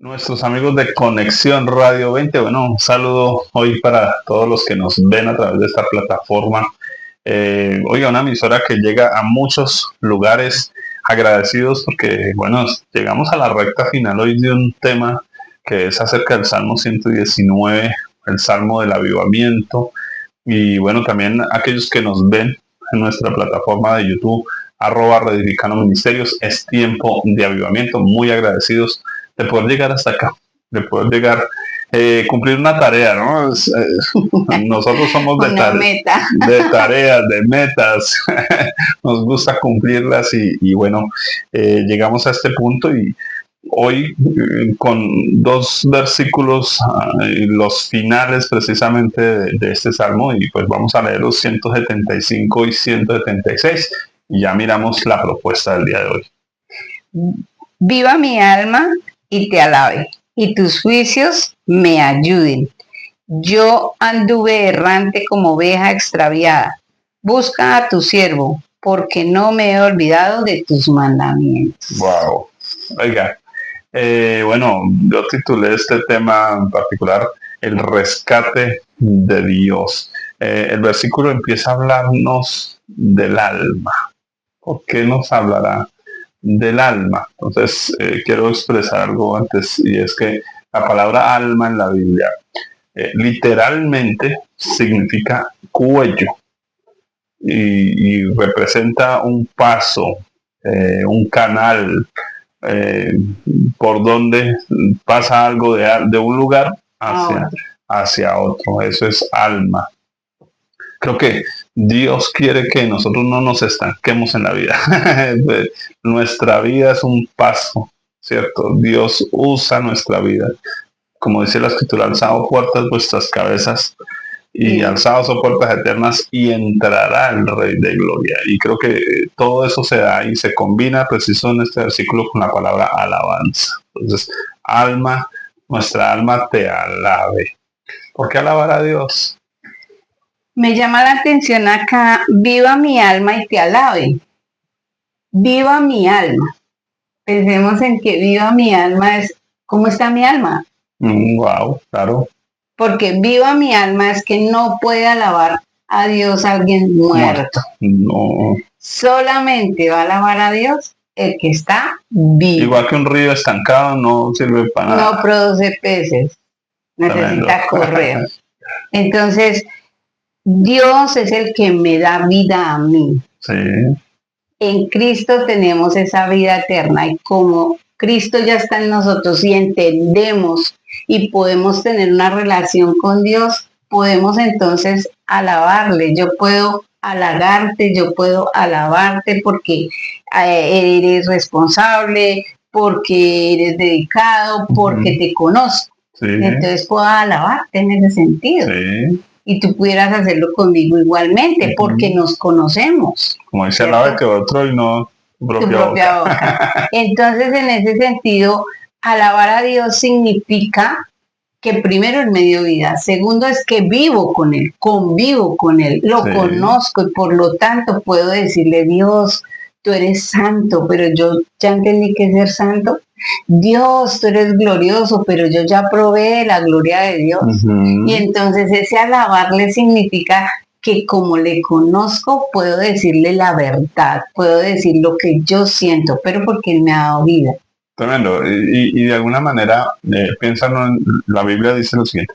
Nuestros amigos de Conexión Radio 20, bueno, un saludo hoy para todos los que nos ven a través de esta plataforma. Oiga, una emisora que llega a muchos lugares, agradecidos porque, bueno, llegamos a la recta final hoy de un tema que es acerca del Salmo 119, el Salmo del Avivamiento. Y bueno, también aquellos que nos ven en nuestra plataforma de YouTube, @Reedificando Ministerios, es tiempo de avivamiento. Muy agradecidos de poder llegar hasta acá, de poder llegar, cumplir una tarea, ¿no? Nosotros somos una meta. de tareas, de metas, nos gusta cumplirlas y bueno, llegamos a este punto y hoy con dos versículos, los finales precisamente de este salmo, y pues vamos a leer los 175 y 176 y ya miramos la propuesta del día de hoy. Viva mi alma y te alabe, y tus juicios me ayuden. Yo anduve errante como oveja extraviada. Busca a tu siervo, porque no me he olvidado de tus mandamientos. Wow. Oiga, bueno, yo titulé este tema en particular el rescate de Dios. El versículo empieza a hablarnos del alma. ¿Por qué nos hablará del alma? Entonces, quiero expresar algo antes, y es que la palabra alma en la Biblia literalmente significa cuello y representa un paso, un canal, por donde pasa algo de un lugar hacia otro. Eso es alma. Creo que Dios quiere que nosotros no nos estanquemos en la vida. Nuestra vida es un paso, ¿cierto? Dios usa nuestra vida. Como dice la escritura, alzado puertas vuestras cabezas y alzados son puertas eternas y entrará el Rey de Gloria. Y creo que todo eso se da y se combina preciso en este versículo con la palabra alabanza. Entonces, alma, nuestra alma te alabe. ¿Por qué alabar a Dios? Me llama la atención acá, viva mi alma y te alabe. Viva mi alma. Pensemos en que viva mi alma es, ¿cómo está mi alma? Wow, claro. Porque viva mi alma es que no puede alabar a Dios alguien muerto. No. Solamente va a alabar a Dios el que está vivo. Igual que un río estancado no sirve para nada. No produce peces, necesita correr. Entonces, Dios es el que me da vida a mí. Sí. En Cristo tenemos esa vida eterna y como Cristo ya está en nosotros y entendemos y podemos tener una relación con Dios, podemos entonces alabarle. Yo puedo halagarte, yo puedo alabarte porque eres responsable, porque eres dedicado, porque te conozco. Sí. Entonces puedo alabarte en ese sentido. Sí. Y tú pudieras hacerlo conmigo igualmente, porque nos conocemos. Como dice, alabe que otro y no tu propia boca. Entonces, en ese sentido, alabar a Dios significa que primero Él me dio vida, segundo es que vivo con Él, convivo con Él, lo conozco y por lo tanto puedo decirle, Dios, tú eres santo, pero yo ya entendí que es ser santo. Dios, tú eres glorioso, pero yo ya probé la gloria de Dios. Y entonces ese alabarle significa que como le conozco, puedo decirle la verdad, puedo decir lo que yo siento, pero porque Él me ha dado vida. Tremendo. Y de alguna manera, piénsalo, la Biblia dice lo siguiente: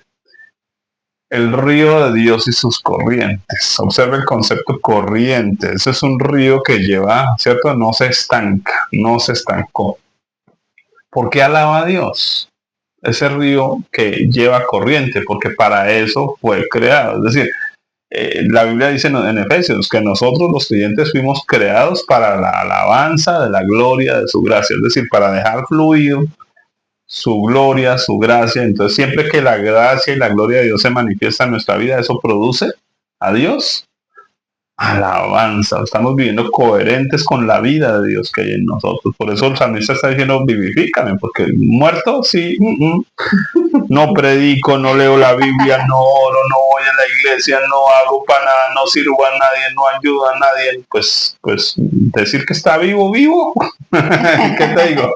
el río de Dios y sus corrientes. Observa el concepto corriente. Ese es un río que lleva, ¿cierto? No se estanca, no se estancó. ¿Por qué alaba a Dios? Ese río que lleva corriente, porque para eso fue creado. Es decir, la Biblia dice en Efesios que nosotros los creyentes fuimos creados para la alabanza de la gloria de su gracia. Es decir, para dejar fluir su gloria, su gracia. Entonces, siempre que la gracia y la gloria de Dios se manifiesta en nuestra vida, eso produce a Dios alabanza. Estamos viviendo coherentes con la vida de Dios que hay en nosotros. Por eso el salmista está diciendo, vivifícame, porque muerto, sí, no predico, no leo la Biblia, no oro, no voy a la iglesia, no hago para nada, no sirvo a nadie, no ayudo a nadie. Pues decir que está vivo, ¿qué te digo?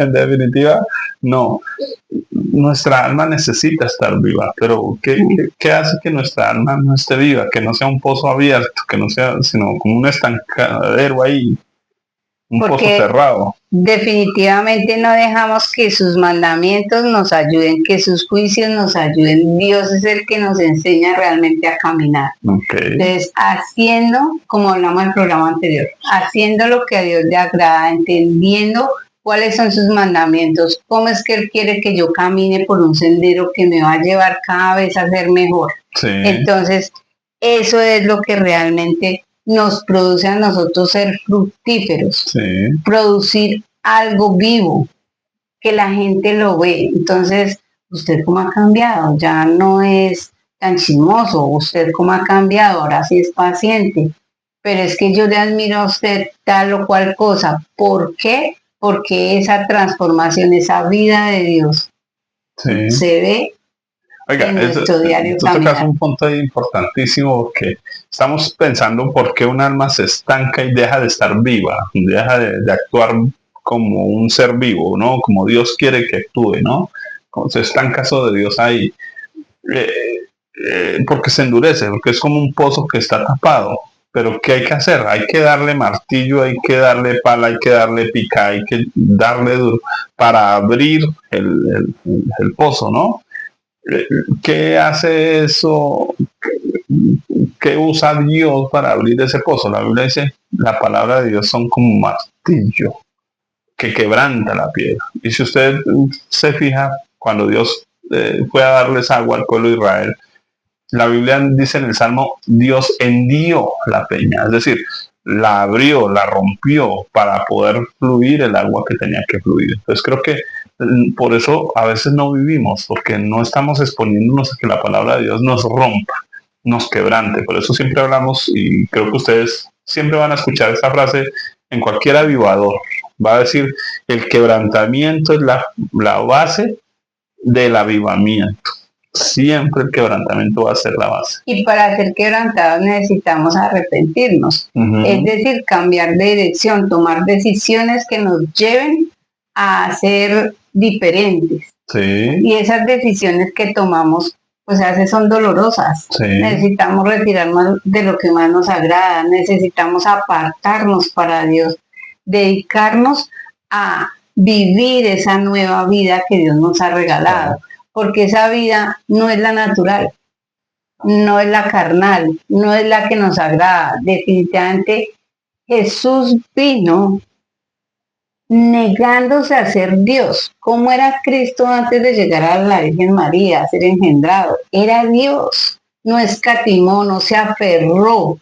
En definitiva, No, nuestra alma necesita estar viva, pero ¿qué hace que nuestra alma no esté viva? Que no sea un pozo abierto, que no sea, sino como un estancadero ahí, un pozo cerrado. Definitivamente no dejamos que sus mandamientos nos ayuden, que sus juicios nos ayuden. Dios es el que nos enseña realmente a caminar. Entonces, haciendo, como hablamos en el programa anterior, haciendo lo que a Dios le agrada, entendiendo cuáles son sus mandamientos, cómo es que Él quiere que yo camine por un sendero que me va a llevar cada vez a ser mejor. Entonces, eso es lo que realmente nos produce a nosotros ser fructíferos, producir algo vivo, que la gente lo ve. Entonces, usted cómo ha cambiado, ya no es tan chismoso, usted cómo ha cambiado, ahora sí es paciente, pero es que yo le admiro a usted tal o cual cosa. ¿Por qué? Porque esa transformación, esa vida de Dios se ve. Oiga, tú tocas un punto importantísimo, porque estamos pensando por qué un alma se estanca y deja de estar viva, deja de actuar como un ser vivo, ¿no? Como Dios quiere que actúe, ¿no? Como se estanca eso de Dios ahí. Porque se endurece, porque es como un pozo que está tapado. Pero ¿qué hay que hacer? Hay que darle martillo, hay que darle pala, hay que darle pica, hay que darle duro para abrir el pozo, ¿no? ¿Qué hace eso? ¿Qué usa Dios para abrir ese pozo? La Biblia dice, la palabra de Dios son como un martillo que quebranta la piedra. Y si usted se fija, cuando Dios fue a darles agua al pueblo de Israel, la Biblia dice en el Salmo, Dios hendió la peña, es decir, la abrió, la rompió para poder fluir el agua que tenía que fluir. Entonces creo que por eso a veces no vivimos, porque no estamos exponiéndonos a que la palabra de Dios nos rompa, nos quebrante. Por eso siempre hablamos, y creo que ustedes siempre van a escuchar esta frase en cualquier avivador. Va a decir, el quebrantamiento es la base del avivamiento. Siempre el quebrantamiento va a ser la base. Y para ser quebrantados necesitamos arrepentirnos. Es decir, cambiar de dirección, tomar decisiones que nos lleven a ser diferentes. Y esas decisiones que tomamos, pues a veces son dolorosas. Necesitamos retirarnos de lo que más nos agrada, necesitamos apartarnos para Dios, dedicarnos a vivir esa nueva vida que Dios nos ha regalado. Porque esa vida no es la natural, no es la carnal, no es la que nos agrada. Definitivamente Jesús vino negándose a ser Dios. ¿Cómo era Cristo antes de llegar a la Virgen María, a ser engendrado? Era Dios, no escatimó, no se aferró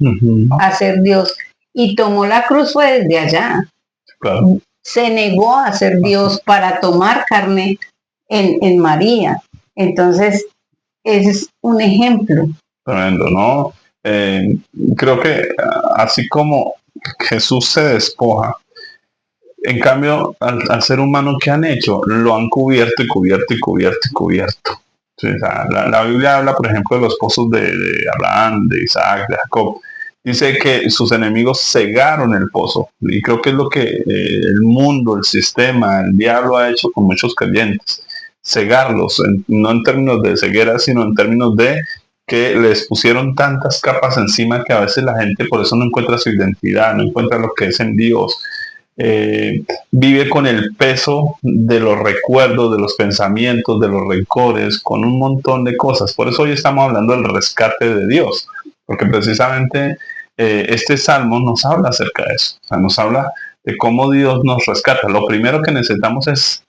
a ser Dios y tomó la cruz fue desde allá. Se negó a ser Dios para tomar carne en María. Entonces, ese es un ejemplo. Tremendo, ¿no? Creo que así como Jesús se despoja, en cambio, al ser humano que han hecho, lo han cubierto y cubierto y cubierto y cubierto. Sí, o sea, la Biblia habla, por ejemplo, de los pozos de Abraham, de Isaac, de Jacob. Dice que sus enemigos cegaron el pozo. Y creo que es lo que el mundo, el sistema, el diablo ha hecho con muchos creyentes. Cegarlos, no en términos de ceguera, sino en términos de que les pusieron tantas capas encima que a veces la gente por eso no encuentra su identidad, no encuentra lo que es en Dios. Vive con el peso de los recuerdos, de los pensamientos, de los rencores, con un montón de cosas. Por eso hoy estamos hablando del rescate de Dios, porque precisamente este salmo nos habla acerca de eso, o sea, nos habla de cómo Dios nos rescata. Lo primero que necesitamos es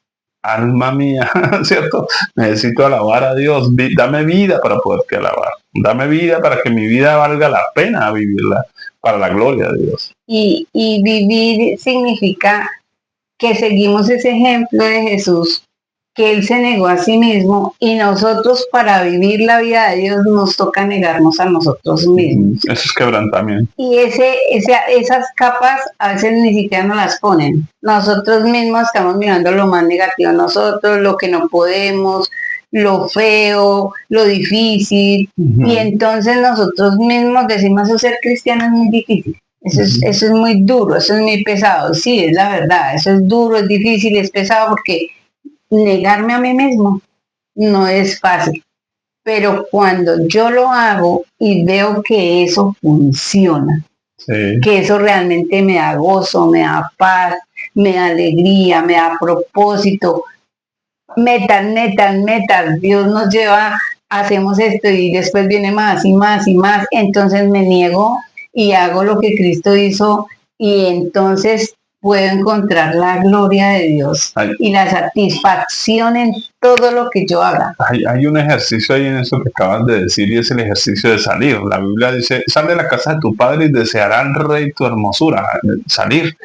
alma mía, ¿cierto? Necesito alabar a Dios. Dame vida para poderte alabar. Dame vida para que mi vida valga la pena vivirla para la gloria de Dios. Y vivir significa que seguimos ese ejemplo de Jesús, que Él se negó a sí mismo, y nosotros para vivir la vida de Dios nos toca negarnos a nosotros mismos. Eso es quebrantamiento. Y esas capas a veces ni siquiera nos las ponen. Nosotros mismos estamos mirando lo más negativo de nosotros, lo que no podemos, lo feo, lo difícil, y entonces nosotros mismos decimos que ser cristiano es muy difícil. Eso es muy duro, eso es muy pesado. Sí, es la verdad, eso es duro, es difícil, es pesado porque negarme a mí mismo no es fácil. Pero cuando yo lo hago y veo que eso funciona, Sí. que eso realmente me da gozo, me da paz, me da alegría, me da propósito, metas, Dios nos lleva, hacemos esto y después viene más y más y más, entonces me niego y hago lo que Cristo hizo y entonces puedo encontrar la gloria de Dios Hay, y la satisfacción en todo lo que yo haga. hay un ejercicio ahí en eso que acabas de decir y es el ejercicio de salir. La Biblia dice, sal de la casa de tu padre y deseará al rey tu hermosura. Salir.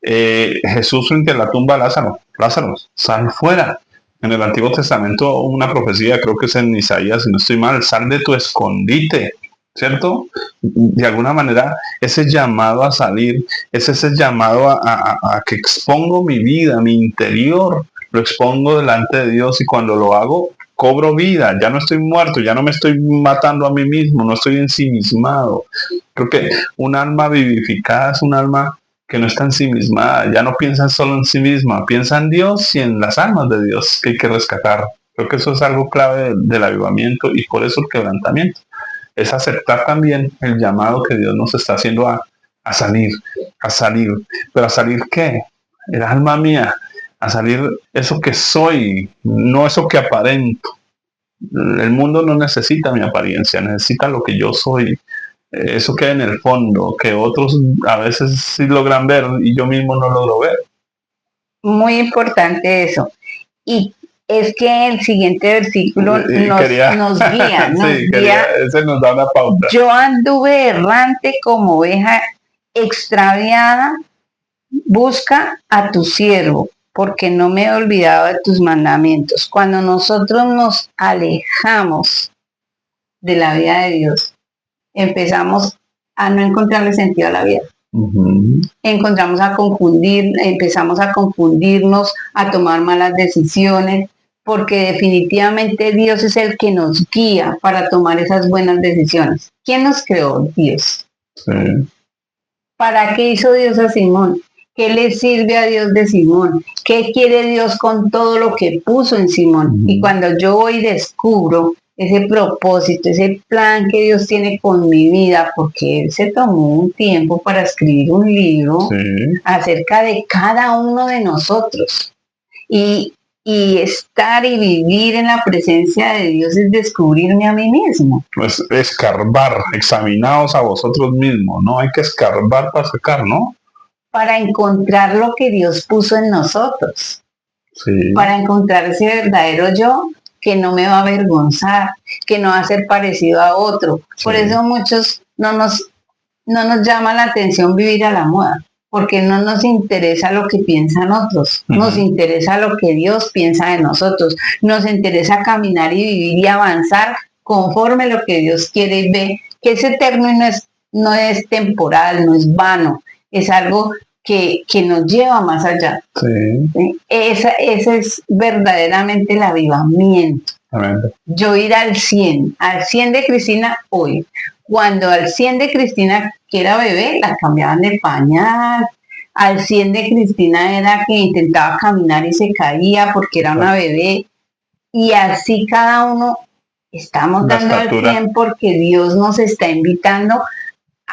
Jesús frente a la tumba de Lázaro, Lázaro, sal fuera. En el Antiguo Testamento una profecía, creo que es en Isaías, si no estoy mal, sal de tu escondite, ¿cierto? De alguna manera, ese llamado a salir, es ese llamado a que expongo mi vida, mi interior, lo expongo delante de Dios y cuando lo hago, cobro vida, ya no estoy muerto, ya no me estoy matando a mí mismo, no estoy ensimismado. Creo que un alma vivificada es un alma que no está ensimismada, ya no piensa solo en sí misma, piensa en Dios y en las almas de Dios que hay que rescatar. Creo que eso es algo clave del avivamiento y por eso el quebrantamiento. Es aceptar también el llamado que Dios nos está haciendo a salir, a salir. ¿Pero a salir qué? El alma mía, a salir eso que soy, no eso que aparento. El mundo no necesita mi apariencia, necesita lo que yo soy. Eso queda en el fondo, que otros a veces sí logran ver y yo mismo no logro ver. Muy importante eso. Y es que el siguiente versículo nos guía, sí, ese nos da una pauta. Yo anduve errante como oveja extraviada, busca a tu siervo, porque no me he olvidado de tus mandamientos. Cuando nosotros nos alejamos de la vida de Dios, empezamos a no encontrarle sentido a la vida. Empezamos a confundirnos, a tomar malas decisiones, porque definitivamente Dios es el que nos guía para tomar esas buenas decisiones. ¿Quién nos creó? Dios. Sí. ¿Para qué hizo Dios a Simón? ¿Qué le sirve a Dios de Simón? ¿Qué quiere Dios con todo lo que puso en Simón? Y cuando yo hoy descubro ese propósito, ese plan que Dios tiene con mi vida, porque Él se tomó un tiempo para escribir un libro acerca de cada uno de nosotros. Y estar y vivir en la presencia de Dios es descubrirme a mí mismo. Pues escarbar, examinaos a vosotros mismos, ¿no? Hay que escarbar para sacar, ¿no? Para encontrar lo que Dios puso en nosotros. Sí. Para encontrar ese verdadero yo que no me va a avergonzar, que no va a ser parecido a otro. Sí. Por eso muchos no nos llama la atención vivir a la moda, porque no nos interesa lo que piensan otros, nos interesa lo que Dios piensa de nosotros, nos interesa caminar y vivir y avanzar conforme lo que Dios quiere y ve, que es eterno y no es temporal, no es vano, es algo que nos lleva más allá. Sí. Ese es verdaderamente el avivamiento. Amén. Yo ir al 100 de Cristina hoy. Cuando al 100 de Cristina, que era bebé, la cambiaban de pañal. Al 100 de Cristina era que intentaba caminar y se caía porque era una bebé. Y así cada uno estamos dando al 100 porque Dios nos está invitando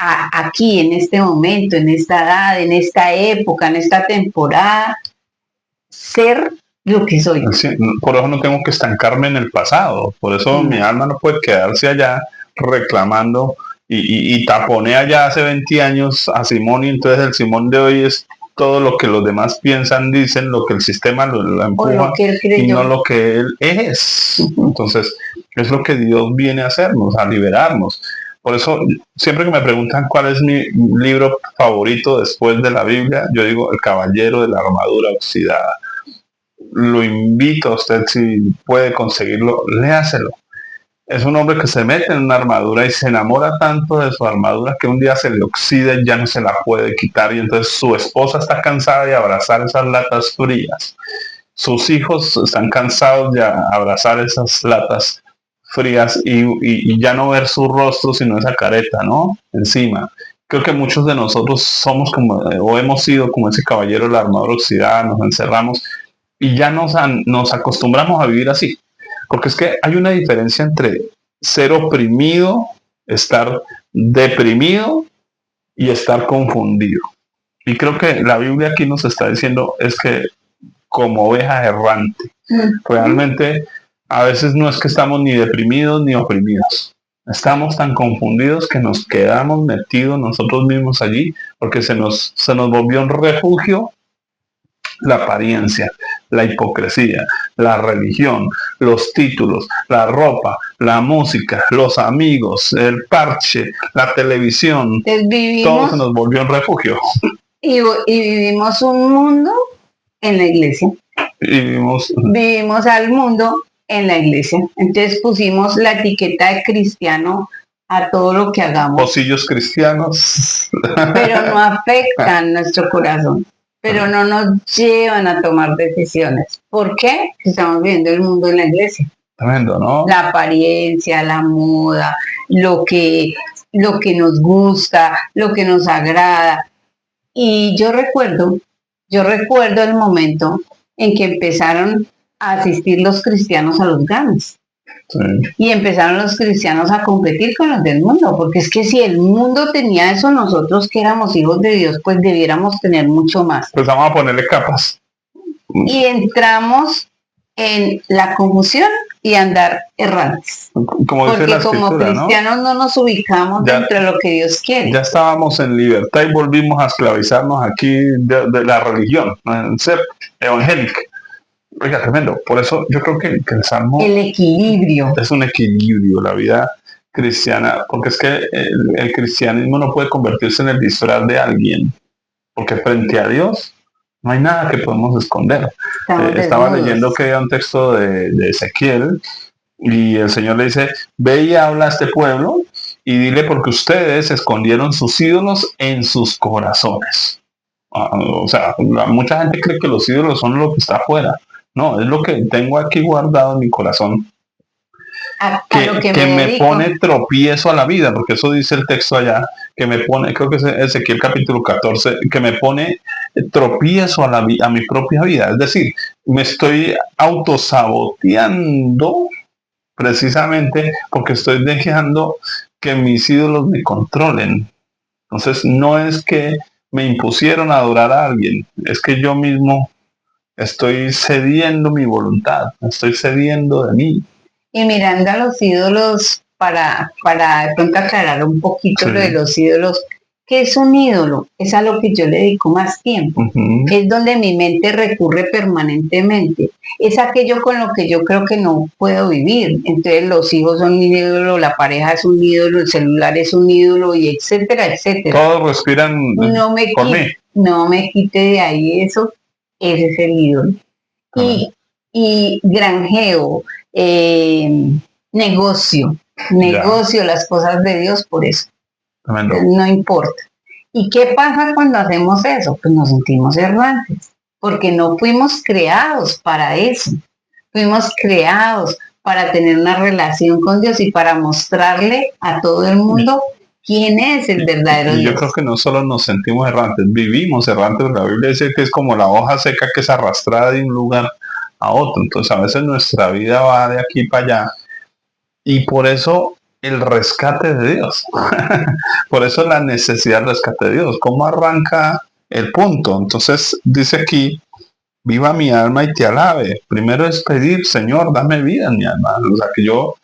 aquí, en este momento, en esta edad, en esta época, en esta temporada, ser lo que soy. Sí, por eso no tengo que estancarme en el pasado, por eso mi alma no puede quedarse allá reclamando y taponea ya hace 20 años a Simón y entonces el Simón de hoy es todo lo que los demás piensan, dicen, lo que el sistema lo empuja y no lo que él es. Entonces es lo que Dios viene a hacernos, a liberarnos. Por eso, siempre que me preguntan cuál es mi libro favorito después de la Biblia, yo digo El Caballero de la Armadura Oxidada. Lo invito a usted, si puede conseguirlo, léaselo. Es un hombre que se mete en una armadura y se enamora tanto de su armadura que un día se le oxida y ya no se la puede quitar. Y entonces su esposa está cansada de abrazar esas latas frías. Sus hijos están cansados de abrazar esas latas frías y ya no ver su rostro sino esa careta, ¿no? Encima. Creo que muchos de nosotros somos como, o hemos sido como ese caballero de la armadura oxidada, nos encerramos y ya nos acostumbramos a vivir así. Porque es que hay una diferencia entre ser oprimido, estar deprimido y estar confundido. Y creo que la Biblia aquí nos está diciendo es que como oveja errante, realmente a veces no es que estamos ni deprimidos ni oprimidos. Estamos tan confundidos que nos quedamos metidos nosotros mismos allí porque se nos volvió un refugio la apariencia, la hipocresía, la religión, los títulos, la ropa, la música, los amigos, el parche, la televisión. Todo se nos volvió un refugio. Y vivimos un mundo en la iglesia. Vivimos al mundo en la iglesia. Entonces pusimos la etiqueta de cristiano a todo lo que hagamos. Pocillos cristianos. Pero no afectan nuestro corazón. Pero no nos llevan a tomar decisiones. ¿Por qué? Estamos viendo el mundo en la iglesia. Tremendo, ¿no? La apariencia, la moda, lo que nos gusta, lo que nos agrada. Y yo recuerdo el momento en que empezaron a asistir los cristianos a los Grammys. Sí. Y empezaron los cristianos a competir con los del mundo, porque es que si el mundo tenía eso, nosotros que éramos hijos de Dios, pues debiéramos tener mucho más. Pues vamos a ponerle capas. Y entramos en la confusión y andar errantes. Porque como cristianos no nos ubicamos dentro de lo que Dios quiere. Ya estábamos en libertad y volvimos a esclavizarnos aquí de la religión, en ser evangélica. Oiga, tremendo. Por eso yo creo que el Salmo... El equilibrio. Es un equilibrio, la vida cristiana, porque es que el cristianismo no puede convertirse en el disfraz de alguien, porque frente a Dios no hay nada que podemos esconder. Estaba leyendo que había un texto de Ezequiel y el Señor le dice, ve y habla a este pueblo y dile porque ustedes escondieron sus ídolos en sus corazones. O sea, mucha gente cree que los ídolos son lo que está afuera. No, es lo que tengo aquí guardado en mi corazón. Que me pone tropiezo a la vida, porque eso dice el texto allá, que me pone, creo que es Ezequiel capítulo 14, que me pone tropiezo a mi propia vida. Es decir, me estoy autosaboteando precisamente porque estoy dejando que mis ídolos me controlen. Entonces, no es que me impusieron a adorar a alguien, es que yo mismo estoy cediendo mi voluntad, estoy cediendo de mí. Y mirando a los ídolos, para de pronto aclarar un poquito lo de los ídolos, ¿qué es un ídolo? Es a lo que yo le dedico más tiempo. Es donde mi mente recurre permanentemente. Es aquello con lo que yo creo que no puedo vivir. Entonces los hijos son un ídolo, la pareja es un ídolo, el celular es un ídolo, y etcétera, etcétera. Todos respiran por mí. No me quite de ahí eso. Ese es el ídolo. Y granjeo, negocio, las cosas de Dios por eso. No importa. ¿Y qué pasa cuando hacemos eso? Pues nos sentimos errantes, porque no fuimos creados para eso. Fuimos creados para tener una relación con Dios y para mostrarle a todo el mundo quién es el verdadero Dios. Yo creo que no solo nos sentimos errantes, vivimos errantes. La Biblia dice que es como la hoja seca que es arrastrada de un lugar a otro. Entonces a veces nuestra vida va de aquí para allá. Y por eso el rescate de Dios. Por eso la necesidad del rescate de Dios. ¿Cómo arranca el punto? Entonces dice aquí, viva mi alma y te alabe. Primero es pedir, Señor, dame vida en mi alma. O sea, que yo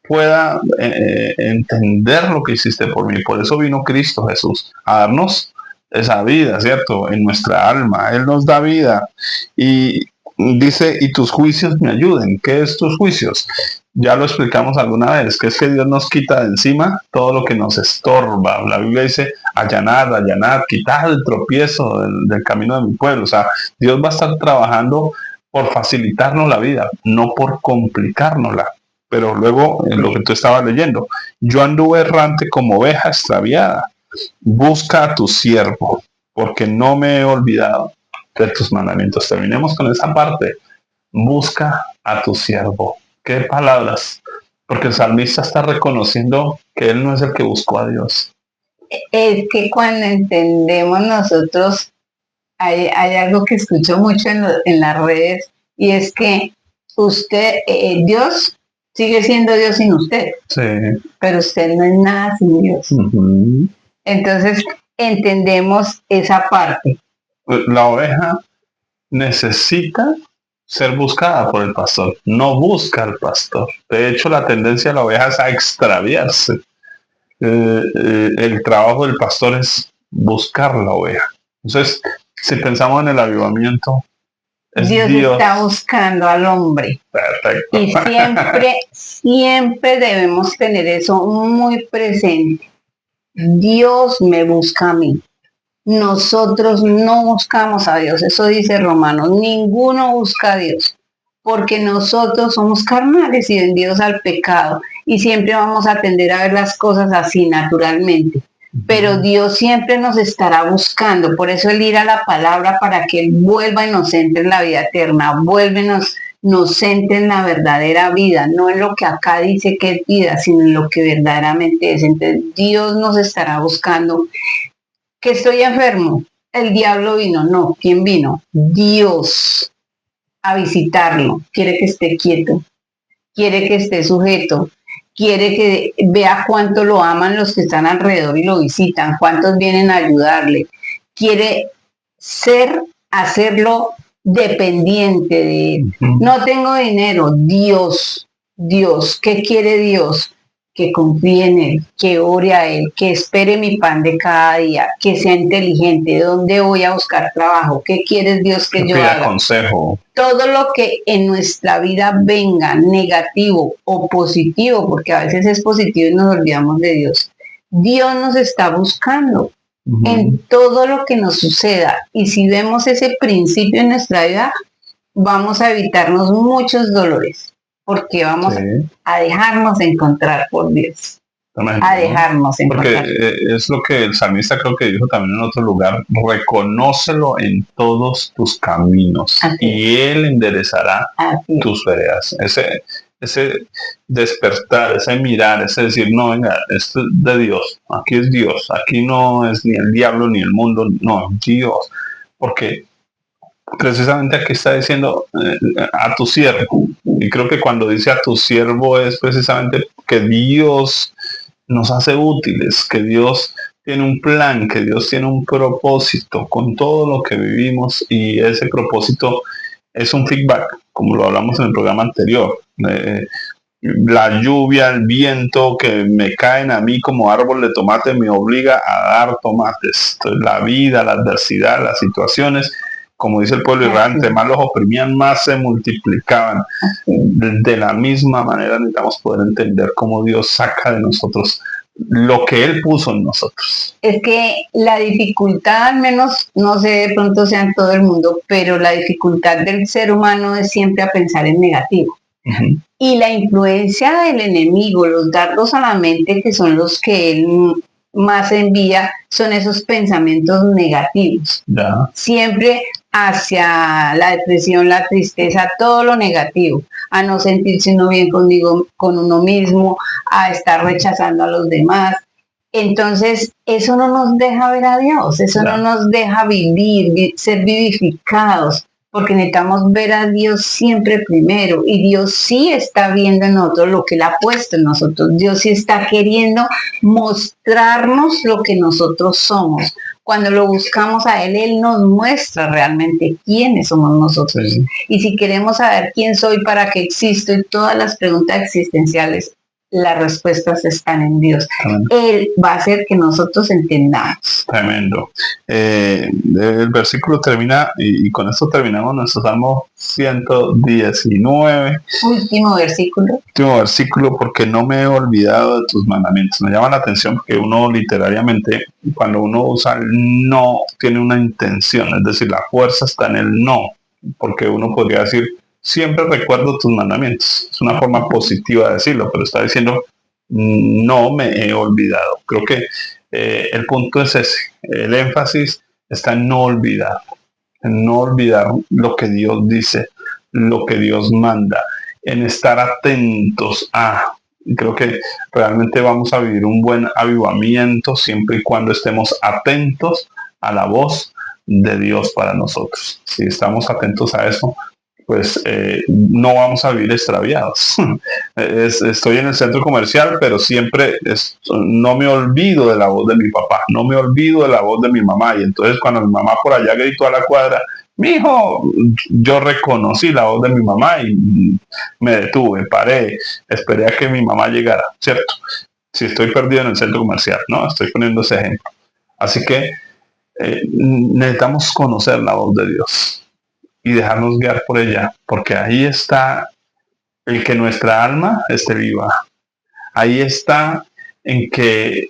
pueda entender lo que hiciste por mí. Por eso vino Cristo Jesús, a darnos esa vida, ¿cierto? En nuestra alma. Él nos da vida. Y dice, y tus juicios me ayuden. ¿Qué es tus juicios? Ya lo explicamos alguna vez, que es que Dios nos quita de encima todo lo que nos estorba. La Biblia dice, allanar, quitar el tropiezo del camino de mi pueblo. O sea, Dios va a estar trabajando por facilitarnos la vida, no por complicárnosla. Pero luego, en lo que tú estabas leyendo, yo anduve errante como oveja extraviada. Busca a tu siervo, porque no me he olvidado de tus mandamientos. Terminemos con esa parte. Busca a tu siervo. ¿Qué palabras? Porque el salmista está reconociendo que él no es el que buscó a Dios. Es que cuando entendemos nosotros, hay algo que escucho mucho en las redes, y es que usted, Dios sigue siendo Dios sin usted, Sí. pero usted no es nada sin Dios. Ujú. Entonces entendemos esa parte. La oveja necesita ser buscada por el pastor, no busca al pastor. De hecho, la tendencia de la oveja es a extraviarse. El trabajo del pastor es buscar la oveja. Entonces, si pensamos en el avivamiento, es Dios Dios. está buscando al hombre. Perfecto. Y siempre debemos tener eso muy presente. Dios me busca a mí. Nosotros no buscamos a Dios. Eso dice Romanos. Ninguno busca a Dios. Porque nosotros somos carnales y vendidos al pecado. Y siempre vamos a tender a ver las cosas así naturalmente. Pero Dios siempre nos estará buscando. Por eso el ir a la palabra para que Él vuelva y nos entre en la vida eterna. Nos centre en la verdadera vida, no en lo que acá dice que es vida, sino en lo que verdaderamente es. Entonces Dios nos estará buscando. Que estoy enfermo, el diablo vino, no, ¿quién vino? Dios a visitarlo, quiere que esté quieto, quiere que esté sujeto, quiere que vea cuánto lo aman los que están alrededor y lo visitan, cuántos vienen a ayudarle, quiere hacerlo dependiente de él. No tengo dinero, Dios, ¿qué quiere Dios? Que confíe en Él, que ore a Él, que espere mi pan de cada día, que sea inteligente, ¿dónde voy a buscar trabajo? ¿Qué quieres Dios que yo haga? Consejo. Todo lo que en nuestra vida venga, negativo o positivo, porque a veces es positivo y nos olvidamos de Dios, Dios nos está buscando en todo lo que nos suceda. Y si vemos ese principio en nuestra vida, vamos a evitarnos muchos dolores, porque vamos a dejarnos encontrar por Dios. A dejarnos encontrar. Porque es lo que el salmista creo que dijo también en otro lugar: reconócelo en todos tus caminos y Él enderezará tus veredas. Ese despertar, ese mirar, ese decir, no, venga, esto es de Dios, aquí es Dios, aquí no es ni el diablo ni el mundo, no, Dios. Porque precisamente aquí está diciendo a tu siervo, y creo que cuando dice a tu siervo es precisamente que Dios nos hace útiles, que Dios tiene un plan, que Dios tiene un propósito con todo lo que vivimos, y ese propósito es un feedback, como lo hablamos en el programa anterior. La lluvia, el viento que me caen a mí como árbol de tomate me obliga a dar tomates. Entonces, la vida, la adversidad, las situaciones, como dice el pueblo de Israel, entre más los oprimían, más se multiplicaban. De la misma manera necesitamos poder entender cómo Dios saca de nosotros lo que Él puso en nosotros. Es que la dificultad, al menos, no sé, de pronto sea en todo el mundo, pero la dificultad del ser humano es siempre a pensar en negativo. Y la influencia del enemigo, los dardos a la mente, que son los que él más envía, son esos pensamientos negativos. Siempre hacia la depresión, la tristeza, todo lo negativo, a no sentirse uno bien con uno mismo, a estar rechazando a los demás. Entonces, eso no nos deja ver a Dios, eso no nos deja vivir, ser vivificados, porque necesitamos ver a Dios siempre primero, y Dios sí está viendo en nosotros lo que Él ha puesto en nosotros. Dios sí está queriendo mostrarnos lo que nosotros somos. Cuando lo buscamos a Él, Él nos muestra realmente quiénes somos nosotros. Y si queremos saber quién soy, para qué existo, y todas las preguntas existenciales, las respuestas están en Dios. Él va a hacer que nosotros entendamos. Tremendo. El versículo termina, y con esto terminamos nuestro Salmo 119. Último versículo, porque no me he olvidado de tus mandamientos. Me llama la atención porque uno literariamente, cuando uno usa el no, tiene una intención, es decir, la fuerza está en el no, porque uno podría decir, siempre recuerdo tus mandamientos. Es una forma positiva de decirlo, pero está diciendo, no me he olvidado. Creo que el punto es ese. El énfasis está en no olvidar lo que Dios dice, lo que Dios manda, en estar atentos a. Creo que realmente vamos a vivir un buen avivamiento siempre y cuando estemos atentos a la voz de Dios para nosotros. Si estamos atentos a eso, pues no vamos a vivir extraviados. Estoy en el centro comercial, pero siempre no me olvido de la voz de mi papá, no me olvido de la voz de mi mamá. Y entonces cuando mi mamá por allá gritó a la cuadra, mijo, yo reconocí la voz de mi mamá y me detuve, paré, esperé a que mi mamá llegara, ¿cierto? Si estoy perdido en el centro comercial, ¿no? Estoy poniendo ese ejemplo. Así que necesitamos conocer la voz de Dios y dejarnos guiar por ella, porque ahí está el que nuestra alma esté viva. Ahí está en que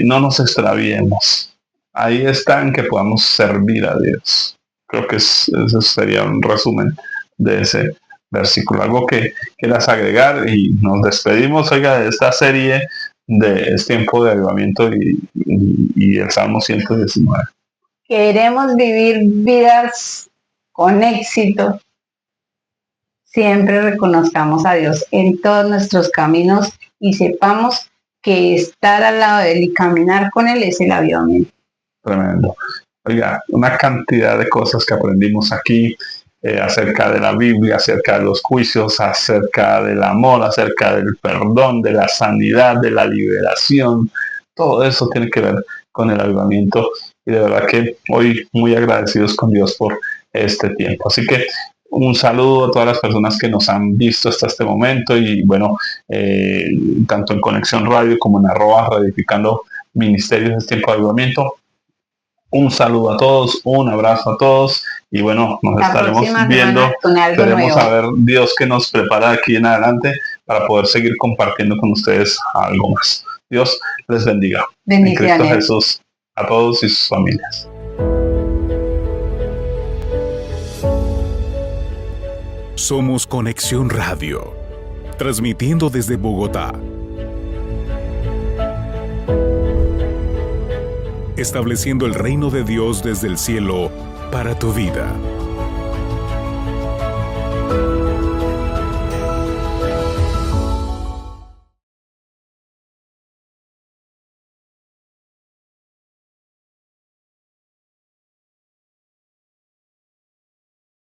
no nos extraviemos. Ahí está en que podamos servir a Dios. Creo que ese sería un resumen de ese versículo. Algo que quieras agregar y nos despedimos, oiga, de esta serie de Es Tiempo de Avivamiento y el Salmo 119. Queremos vivir vidas con éxito. Siempre reconozcamos a Dios en todos nuestros caminos y sepamos que estar al lado de Él y caminar con Él es el avivamiento. Tremendo. Oiga, una cantidad de cosas que aprendimos aquí acerca de la Biblia, acerca de los juicios, acerca del amor, acerca del perdón, de la sanidad, de la liberación. Todo eso tiene que ver con el avivamiento y de verdad que hoy muy agradecidos con Dios por este tiempo. Así que un saludo a todas las personas que nos han visto hasta este momento y bueno, tanto en Conexión Radio como en @Reedificando Ministerios de Tiempo de Avivamiento. Un saludo a todos, un abrazo a todos y bueno, nos estaremos viendo. Queremos saber Dios que nos prepara aquí en adelante para poder seguir compartiendo con ustedes algo más. Dios les bendiga. Bendiciones. En Cristo Jesús a todos y sus familias. Somos Conexión Radio, transmitiendo desde Bogotá. Estableciendo el reino de Dios desde el cielo para tu vida.